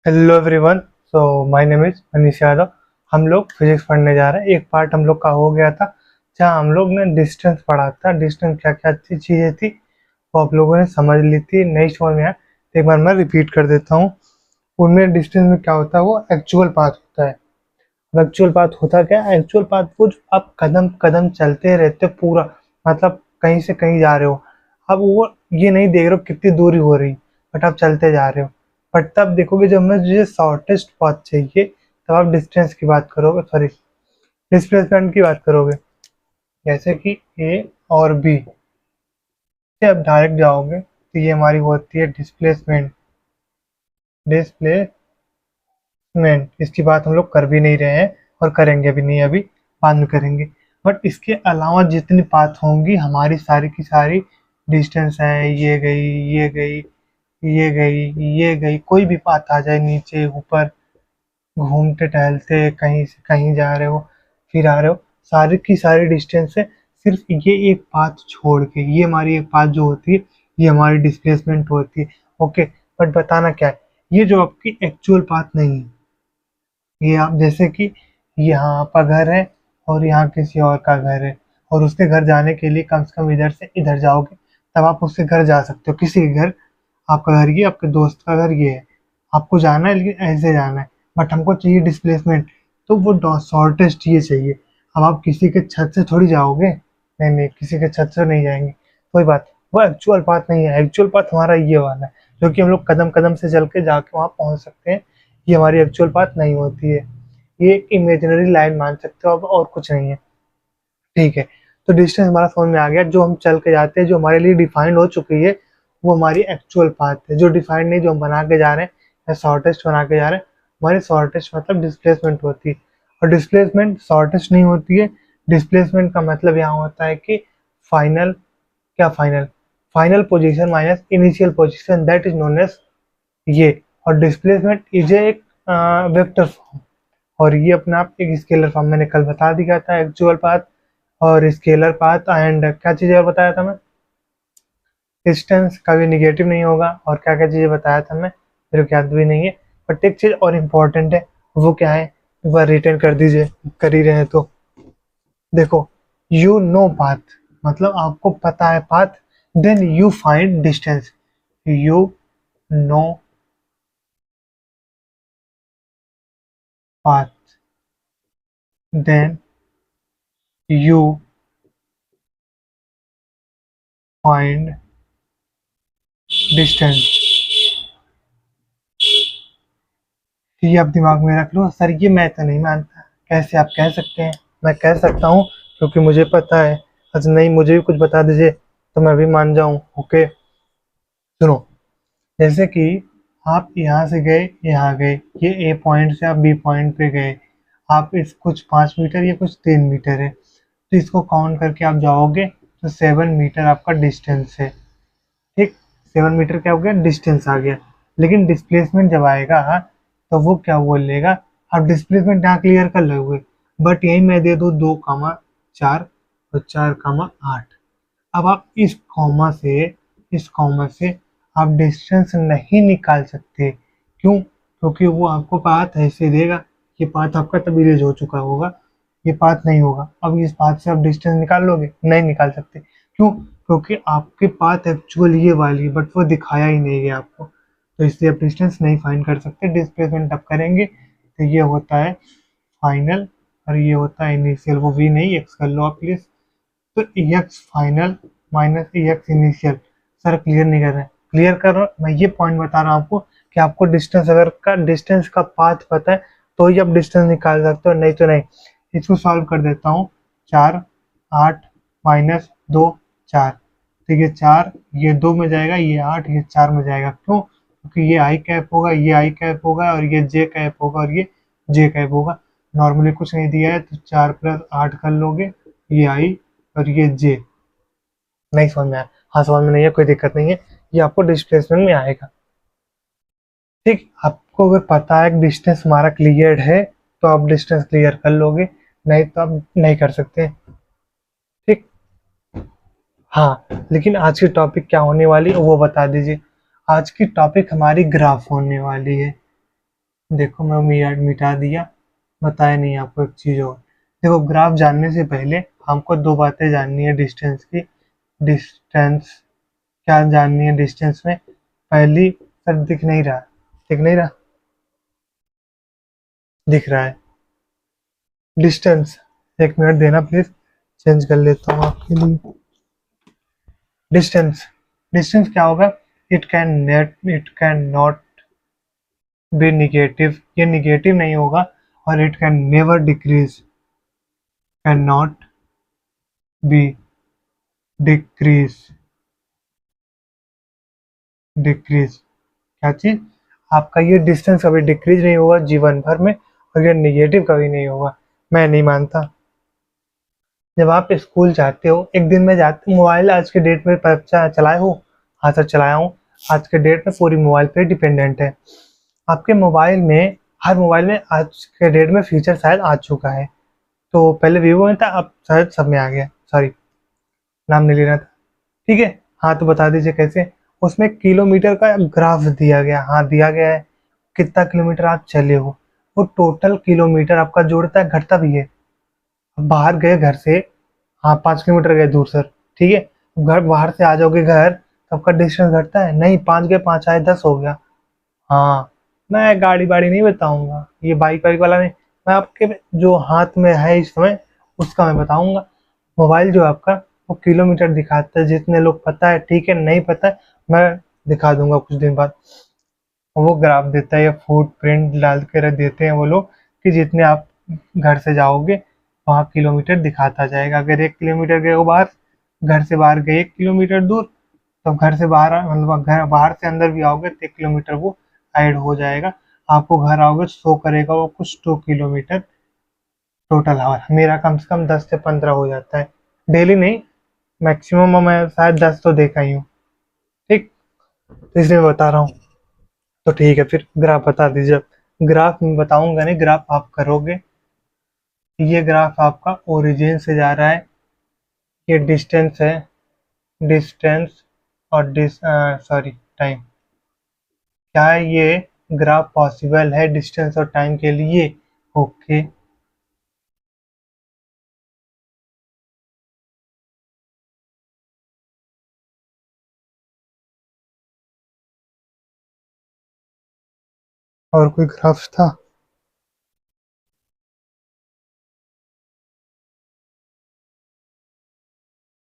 Hello everyone. My name is Manish Yadav. हम लोग physics पढ़ने जा रहे हैं। एक पार्ट हम लोग का हो गया था जहाँ हम लोग ने डिस्टेंस पढ़ा था। डिस्टेंस क्या क्या अच्छी चीज़ें थी वो आप लोगों ने समझ ली थी, नहीं समझ में आया तो एक बार मैं रिपीट कर देता हूँ। उनमें डिस्टेंस में क्या होता है, वो एक्चुअल पाथ होता है। एक्चुअल पाथ होता क्या है? एक्चुअल पाथ वो जो आप कदम कदम चलते रहते हो पूरा, मतलब कहीं से कहीं जा रहे हो। अब वो ये नहीं देख रहे हो कितनी दूरी हो रही, बट आप चलते जा रहे हो। बट तब देखोगे जब हमें जो शॉर्टेस्ट पाथ चाहिए तब आप डिस्टेंस की बात करोगे, सॉरी डिस्प्लेसमेंट की बात करोगे। जैसे कि ए और बी से आप डायरेक्ट जाओगे तो ये हमारी होती है डिस्प्लेसमेंट। डिस्प्लेसमेंट इसकी बात हम लोग कर भी नहीं रहे हैं और करेंगे भी नहीं, अभी बाद में करेंगे। बट इसके अलावा जितनी पाथ होंगी हमारी सारी की सारी डिस्टेंस है। ये गई, ये गई, ये गई, ये गई, कोई भी पाथ आ जाए, नीचे ऊपर, घूमते टहलते कहीं से कहीं जा रहे हो, फिर आ रहे हो, सारी की सारी डिस्टेंस है। सिर्फ ये एक पाथ छोड़ के, ये हमारी एक पाथ जो होती है ये हमारी डिस्प्लेसमेंट होती है। ओके, बट बताना क्या है, ये जो आपकी एक्चुअल पाथ नहीं है। ये आप जैसे कि यहाँ आपका घर है और यहाँ किसी और का घर है, और उसके घर जाने के लिए कम से कम इधर से इधर जाओगे तब आप उसके घर जा सकते हो। किसी के घर, आपका घर ये, आपके दोस्त का घर ये है, आपको जाना है लेकिन ऐसे जाना है। बट हमको चाहिए डिस्प्लेसमेंट, तो वो शॉर्टेस्ट ये चाहिए। अब आप किसी के छत से थोड़ी जाओगे, नहीं नहीं, किसी के छत से नहीं जाएंगे। कोई बात, वो एक्चुअल पाथ नहीं है। एक्चुअल पाथ हमारा ये वाला है जो कि हम लोग कदम कदम से चल के जाके वहाँ पहुँच सकते हैं। ये हमारी एक्चुअल बात नहीं होती है। ये एक इमेजिनरी लाइन मान सकते हो, अब और कुछ नहीं है। ठीक है, तो डिस्टेंस हमारा समझ में आ गया। जो हम चल के जाते हैं, जो हमारे लिए डिफाइंड हो चुकी है, वो हमारी एक्चुअल पाथ है। जो डिफाइंड नहीं, जो हम बना के जा रहे हैं या शॉर्टेस्ट बना के जा रहे हैं, हमारी शॉर्टेस्ट मतलब डिस्प्लेसमेंट होती है। और डिस्प्लेसमेंट शॉर्टेस्ट नहीं होती है। डिस्प्लेसमेंट का मतलब यहाँ होता है कि फाइनल, क्या final, final position minus initial position, that is known as ये। और डिस्प्लेसमेंट इज एक वेक्टर फॉर्म, और ये अपने आप एक स्केलर फॉर्म। मैंने कल बता दिया था एक्चुअल पाथ और स्केलर पाथ एंड क्या चीज़ें और बताया था मैं, डिस्टेंस कभी निगेटिव नहीं होगा, और क्या क्या चीज़ें बताया था मैं, मेरे को याद भी नहीं है। बट एक चीज़ और इम्पोर्टेंट है, वो क्या है, एक बार रिटर्न कर दीजिए, कर ही रहे हैं तो। देखो, यू नो पाथ मतलब आपको पता है path, then you find distance. You know path, then you find distance. ये आप दिमाग में रख लो। सर ये मैं तो नहीं मानता, कैसे आप कह सकते हैं? मैं कह सकता हूँ क्योंकि मुझे पता है। अच्छा नहीं, मुझे भी कुछ बता दीजिए तो मैं भी मान जाऊँ। ओके, सुनो, जैसे कि आप यहाँ से गए, यहाँ गए, ये ए पॉइंट से आप बी पॉइंट पे गए। आप इस कुछ 5 मीटर, ये कुछ 3 मीटर है, तो इसको काउंट करके आप जाओगे तो 7 मीटर आपका डिस्टेंस है। ठीक, 7 मीटर क्या हो गया, डिस्टेंस आ गया। लेकिन डिस्प्लेसमेंट जब आएगा तो वो क्या बोलेगा, आप डिस्प्लेसमेंट यहाँ क्लियर कर लोगे, बट यही मैं दे दूँ 2,4 और 4,8। अब आप इस कॉमा से आप डिस्टेंस नहीं निकाल सकते। क्यों? क्योंकि वो आपको पाथ ऐसे देगा, ये पाथ आपका तब इरेज हो चुका होगा, ये पाथ नहीं होगा। अब इस पाथ से आप डिस्टेंस निकाल लोगे? नहीं निकाल सकते। क्यों? क्योंकि आपके पाथ एक्चुअल ये वाली है, बट वो दिखाया ही नहीं गया आपको, तो इसलिए आप डिस्टेंस नहीं फाइंड कर सकते। डिस्प्लेसमेंट आप करेंगे तो ये होता है फाइनल और ये होता है इनिशियल। वो वी नहीं, एक्स कर लो आप प्लीज। तो x final minus x initial. Sir clear नहीं कर रहे हैं? क्लियर कर रहा हूं मैं, ये पॉइंट बता रहा हूँ आपको कि आपको डिस्टेंस, अगर का डिस्टेंस का पाथ पता है तो ही आप डिस्टेंस निकाल सकते हो, नहीं तो नहीं। इसको सॉल्व कर देता हूँ। 4, 8 माइनस 2, 4। ठीक है, 4 ये 2 में जाएगा, ये 8 ये 4 में जाएगा। क्यों? क्योंकि ये आई कैप होगा, ये आई कैप होगा, और ये जे कैप होगा, और ये जे कैप होगा। नॉर्मली कुछ नहीं दिया है तो 4 + 8 कर लोगे, ये आई और ये जे। नहीं समझ में आया? हाँ समझ में नहीं है, कोई दिक्कत नहीं है, ये आपको डिस्प्लेसमेंट में आएगा। ठीक, आपको अगर पता है कि डिस्टेंस हमारा क्लियर है तो आप डिस्टेंस क्लियर कर लोगे, नहीं तो आप नहीं कर सकते। ठीक, हाँ, लेकिन आज की टॉपिक क्या होने वाली है वो बता दीजिए। आज की टॉपिक हमारी ग्राफ होने वाली है। देखो मैं मिटा दिया, बताया नहीं आपको एक चीज़ और। देखो ग्राफ जानने से पहले हमको दो बातें जाननी है डिस्टेंस की। डिस्टेंस क्या जाननी है डिस्टेंस में? पहली, सर दिख नहीं रहा, दिख नहीं रहा, दिख रहा है डिस्टेंस। एक मिनट देना प्लीज, चेंज कर लेता हूँ आपके लिए। डिस्टेंस, डिस्टेंस क्या होगा? It can not be negative, ये निगेटिव नहीं होगा। और it can never decrease, can not be decrease, decrease क्या चीज? आपका ये डिस्टेंस कभी डिक्रीज नहीं होगा जीवन भर में, और ये निगेटिव कभी नहीं होगा। मैं नहीं मानता। जब आप स्कूल जाते हो, एक दिन में जाते, मोबाइल आज के डेट में चलाए हो? हाँ सर चलाया हूँ। आज के डेट में पूरी मोबाइल पे डिपेंडेंट है। आपके मोबाइल में, हर मोबाइल में आज के डेट में फीचर शायद आ चुका है। तो पहले वीवो में था, अब शायद सब में आ गया। सॉरी, नाम नहीं लेना था। ठीक है, हाँ तो बता दीजिए कैसे। उसमें किलोमीटर का ग्राफ दिया गया, हाँ दिया गया है, कितना किलोमीटर आप चले हो। वो टोटल किलोमीटर आपका जोड़ता है, घटता भी है। अब बाहर गए घर से, हाँ 5 किलोमीटर गए दूर सर, ठीक है। घर बाहर से आ जाओगे घर, तो आपका डिस्टेंस घटता है नहीं, 5 गए 5 आए 10 हो गया। हाँ, मैं गाड़ी वाड़ी नहीं बताऊंगा, ये बाइक वाइक वाला नहीं। मैं आपके जो हाथ में है इस समय, उसका मैं बताऊंगा। मोबाइल जो आपका, वो किलोमीटर दिखाता है। जितने लोग पता है ठीक है, नहीं पता है मैं दिखा दूंगा कुछ दिन बाद। वो ग्राफ देता है या फुट प्रिंट डाल के रख देते हैं वो लोग, कि जितने आप घर से जाओगे वहाँ किलोमीटर दिखाता जाएगा। अगर 1 किलोमीटर गए हो बाहर, घर से बाहर गए 1 किलोमीटर दूर, तो घर से बाहर मतलब घर बाहर से अंदर भी आओगे तो 1 किलोमीटर वो ऐड हो जाएगा। आपको घर आओगे शो करेगा वो कुछ 2 किलोमीटर टोटल आवर। मेरा कम से कम 10 से 15 हो जाता है, डेली नहीं, मैक्सिमम मैं शायद 10 तो देखा ही हूँ। ठीक, तो इसलिए मैं बता रहा हूँ। तो ठीक है, फिर ग्राफ बता दीजिए। ग्राफ मैं बताऊंगा नहीं, ग्राफ आप करोगे। ये ग्राफ आपका ओरिजिन से जा रहा है, ये डिस्टेंस है, डिस्टेंस और सॉरी टाइम। क्या ये ग्राफ पॉसिबल है डिस्टेंस और टाइम के लिए? ओके। और कोई ग्राफ था?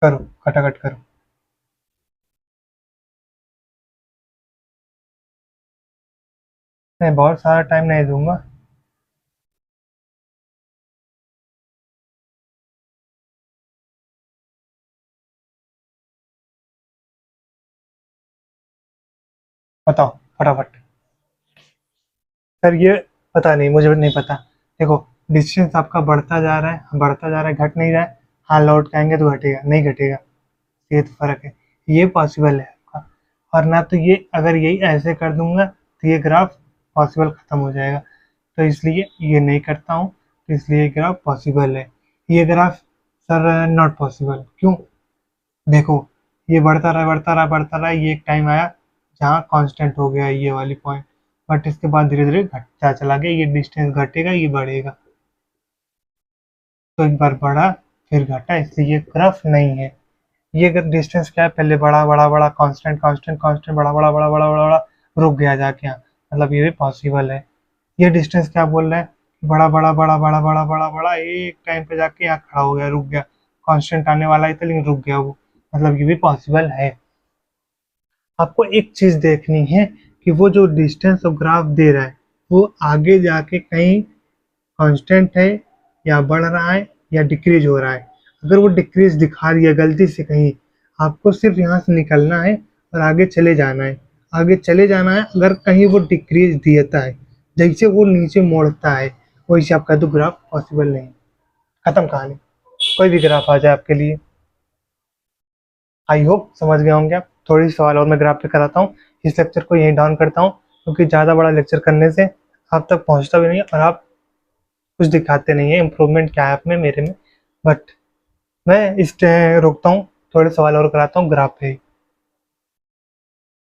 करो, खटाखट करो। नहीं, बहुत सारा टाइम नहीं दूंगा। बताओ फटाफट। सर ये पता नहीं, मुझे नहीं पता। देखो, डिस्टेंस आपका बढ़ता जा रहा है, बढ़ता जा रहा है, घट नहीं रहा है। हाँ लौट के आएंगे तो घटेगा, नहीं घटेगा, ये तो फर्क है। ये पॉसिबल है आपका। और ना तो ये, अगर यही ऐसे कर दूंगा तो ये ग्राफ पॉसिबल खत्म हो जाएगा। तो इसलिए ये नहीं करता हूँ, तो इसलिए ये ग्राफ पॉसिबल है। ये ग्राफ सर नॉट पॉसिबल, क्यों? देखो, ये बढ़ता रहा बढ़ता रहा बढ़ता रहा, ये एक टाइम आया जहाँ कांस्टेंट हो गया ये वाली पॉइंट। बट इसके बाद धीरे धीरे घटता चला गया, ये डिस्टेंस घटेगा, ये बढ़ेगा। तो एक बार बढ़ा फिर घटा, इसलिए ये ग्राफ नहीं है। ये अगर डिस्टेंस क्या है, पहले बड़ा बड़ा बड़ा कांस्टेंट कांस्टेंट कांस्टेंट, बड़ा बड़ा बड़ा बड़ा बड़ा बड़ा, रुक गया जाके यहाँ, मतलब ये भी पॉसिबल है। ये डिस्टेंस क्या बोल रहा है? बड़ा बड़ा बड़ा बड़ा बड़ा बड़ा बड़ा, एक टाइम पे जाके यहाँ खड़ा हो गया, रुक गया। कांस्टेंट आने वाला ही था लेकिन रुक गया वो, मतलब ये भी पॉसिबल है। आपको एक चीज देखनी है कि वो जो डिस्टेंस ऑफ ग्राफ दे रहा है, वो आगे जाके कहीं कांस्टेंट है, या बढ़ रहा है, या डिक्रीज हो रहा है। अगर वो डिक्रीज दिखा रही है गलती से कहीं, आपको सिर्फ यहाँ से निकलना है और आगे चले जाना है। आगे चले जाना है, अगर कहीं वो डिक्रीज देता है, जैसे वो नीचे मोड़ता है, वैसे आपका तो ग्राफ पॉसिबल नहीं। खत्म कहानी। कोई भी ग्राफ आ जाए आपके लिए। आई होप समझ गए होंगे आप। थोड़ी सवाल और मैं ग्राफ पे कराता हूँ। इस लेक्चर को यहीं डाउन करता हूँ, क्योंकि ज़्यादा बड़ा लेक्चर करने से आप तक पहुँचता भी नहीं है, और आप कुछ दिखाते नहीं है इम्प्रूवमेंट क्या है आप में मेरे में। बट मैं इस रोकता हूँ, थोड़े सवाल और कराता हूँ ग्राफ पे।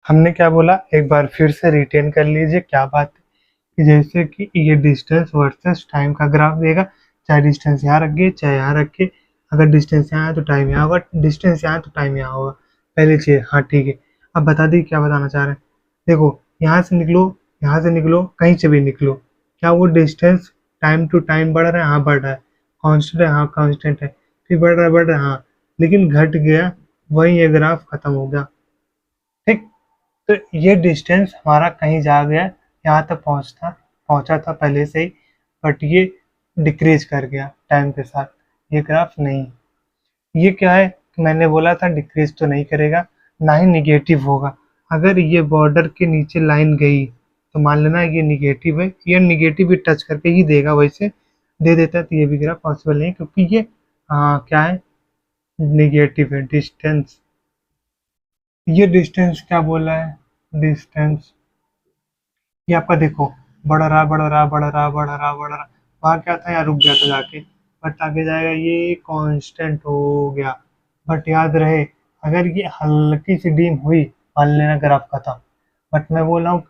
हमने क्या बोला, एक बार फिर से रिटेन कर लीजिए क्या बात है। कि जैसे कि ये डिस्टेंस वर्सेस टाइम का ग्राफ देगा, चाहे डिस्टेंस यहाँ रखिए चाहे यहाँ रखिए, अगर डिस्टेंस यहाँ है तो टाइम यहाँ होगा, डिस्टेंस यहाँ है तो टाइम यहाँ होगा। पहली चीज़, हाँ ठीक है। अब बता दी क्या बताना चाह रहे हैं। देखो यहाँ से निकलो, यहाँ से निकलो, कहीं से भी निकलो, क्या वो डिस्टेंस टाइम टू टाइम बढ़ रहा है? हाँ बढ़ रहा है। कांस्टेंट है? हाँ कांस्टेंट है। फिर बढ़ रहा है, हाँ, लेकिन घट गया, वहीं ये ग्राफ खत्म हो गया। ठीक, तो ये डिस्टेंस हमारा कहीं जा गया, यहाँ तक पहुँचा था पहले से ही, बट ये डिक्रीज कर गया टाइम के साथ, ये ग्राफ नहीं। ये क्या है, मैंने बोला था डिक्रीज तो नहीं करेगा, ना ही निगेटिव होगा। अगर ये बॉर्डर के नीचे लाइन गई तो मान लेना ये निगेटिव है, ये निगेटिव भी टच करके ही देगा, वैसे दे देता है तो ये भी ग्राफ पॉसिबल नहीं, क्योंकि ये क्या है, निगेटिव है डिस्टेंस। ये डिस्टेंस क्या बोला है, डिस्टेंस ये आपका देखो बढ़ रहा बढ़ रहा बढ़ रहा बढ़ रहा बढ़ रहा, वहाँ क्या था, यहाँ रुक गया था जाके, बट आगे जाएगा, ये कांस्टेंट हो गया। बट याद रहे, अगर ये हल्की सी डीम हुई, मान लेना ग्राफ खत्म, बट मैं बोल रहा हूँ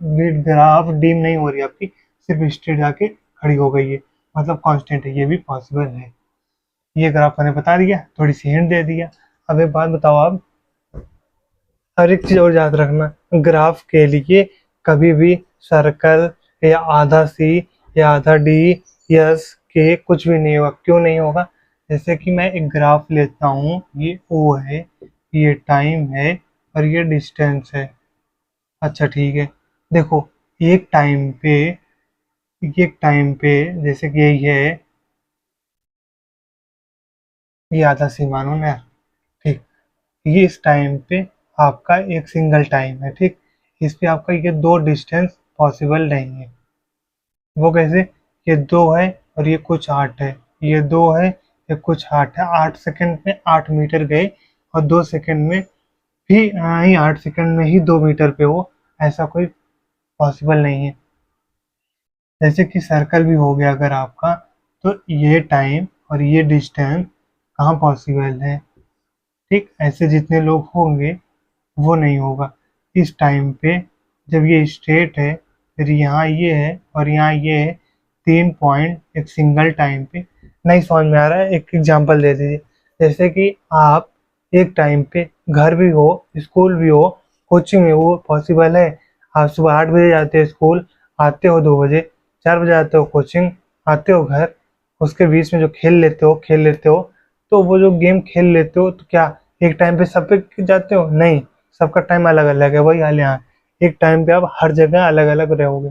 ग्राफ डीम नहीं हो रही आपकी, सिर्फ स्ट्रेट जाके खड़ी हो गई है, मतलब कांस्टेंट है, ये भी पॉसिबल है। ये ग्राफ मैंने बता दिया, थोड़ी सी हिंट दे दिया। अब एक बात बताओ आप, हर एक चीज और याद रखना, ग्राफ के लिए कभी भी सर्कल या आधा सी या आधा डी यस के कुछ भी नहीं होगा। क्यों नहीं होगा? जैसे कि मैं एक ग्राफ लेता हूँ, ये ओ है, ये टाइम है, और ये डिस्टेंस है। अच्छा ठीक है, देखो एक टाइम पे, जैसे कि यही है, ये आधा सी मानो ना, ठीक, ये इस टाइम पे आपका एक सिंगल टाइम है, ठीक, इस पे आपका ये दो डिस्टेंस पॉसिबल नहीं है। वो कैसे? ये दो है और ये कुछ 8 है, ये दो है, ये कुछ 8 है, 8 सेकंड में 8 मीटर गए, और 2 सेकंड में भी ही 8 सेकंड में ही 2 मीटर पे हो, ऐसा कोई पॉसिबल नहीं है। जैसे कि सर्कल भी हो गया अगर आपका, तो ये टाइम और ये डिस्टेंस कहाँ पॉसिबल है? ठीक, ऐसे जितने लोग होंगे वो नहीं होगा। इस टाइम पे जब ये स्ट्रेट है, फिर यहाँ ये है और यहाँ ये है, 3 पॉइंट एक सिंगल टाइम पे। नहीं समझ में आ रहा है, एक एग्जांपल दे दीजिए। जैसे कि आप एक टाइम पे घर भी हो, स्कूल भी हो, कोचिंग में हो, पॉसिबल है। आप सुबह 8 बजे जाते हो स्कूल, आते हो 2 बजे, 4 बजे आते हो कोचिंग, आते हो घर, उसके बीच में जो खेल लेते हो, तो वो जो गेम खेल लेते हो, तो क्या एक टाइम पे सब पे जाते हो? नहीं, सबका टाइम अलग अलग है। वही हाल यहाँ, एक टाइम पे आप हर जगह अलग अलग रहोगे,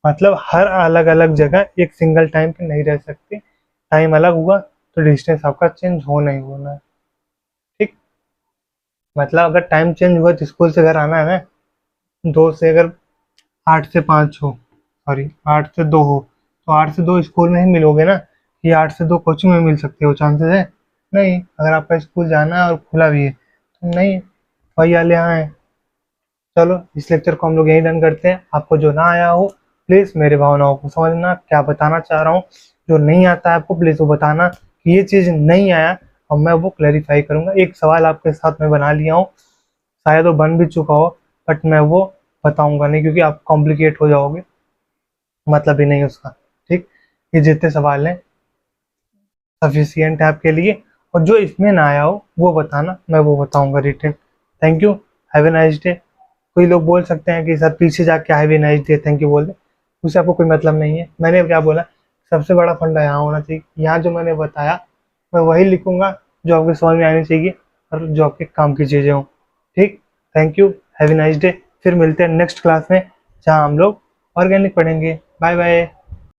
मतलब हर अलग अलग जगह एक सिंगल टाइम पे नहीं रह सकते। टाइम अलग हुआ तो डिस्टेंस आपका चेंज होना ही होना है। ठीक, मतलब अगर टाइम चेंज हुआ तो स्कूल से घर आना है ना, 2 से अगर 8 से 5 हो, सॉरी 8 से 2 हो, तो 8 से 2 स्कूल में ही मिलोगे ना, ये 8 से 2 कोचिंग में मिल सकते हो, चांसेस है? नहीं, अगर आपका स्कूल जाना है और खुला भी है तो नहीं, वही वाले यहाँ है। चलो इस लेक्चर को हम लोग यहीं डन करते हैं। आपको जो ना आया हो प्लीज़ मेरे भावनाओं को समझना, क्या बताना चाह रहा हूँ। जो नहीं आता है आपको प्लीज़ वो बताना कि ये चीज़ नहीं आया, और मैं वो क्लैरिफाई करूँगा। एक सवाल आपके साथ मैं बना लिया हूँ, शायद वो बन भी चुका हो, बट मैं वो बताऊँगा नहीं, क्योंकि आप कॉम्प्लिकेट हो जाओगे, मतलब ही नहीं उसका। ठीक, ये जितने सवाल हैं सफिशियंट है आपके लिए, और जो इसमें ना आया हो वो बताना, मैं वो बताऊँगा written. Thank you, have a nice day. कोई लोग बोल सकते हैं कि सर पीछे जाके have a nice day thank you बोल दे, उससे आपको कोई मतलब नहीं है। मैंने क्या बोला, सबसे बड़ा फंडा यहाँ होना चाहिए, यहाँ जो मैंने बताया मैं वही लिखूंगा जो आपके समझ में आनी चाहिए और जो आपके काम की चीज़ें हों। ठीक, thank you, have a nice day. फिर मिलते हैं नेक्स्ट क्लास में, जहाँ हम लोग ऑर्गेनिक पढ़ेंगे। Bye bye.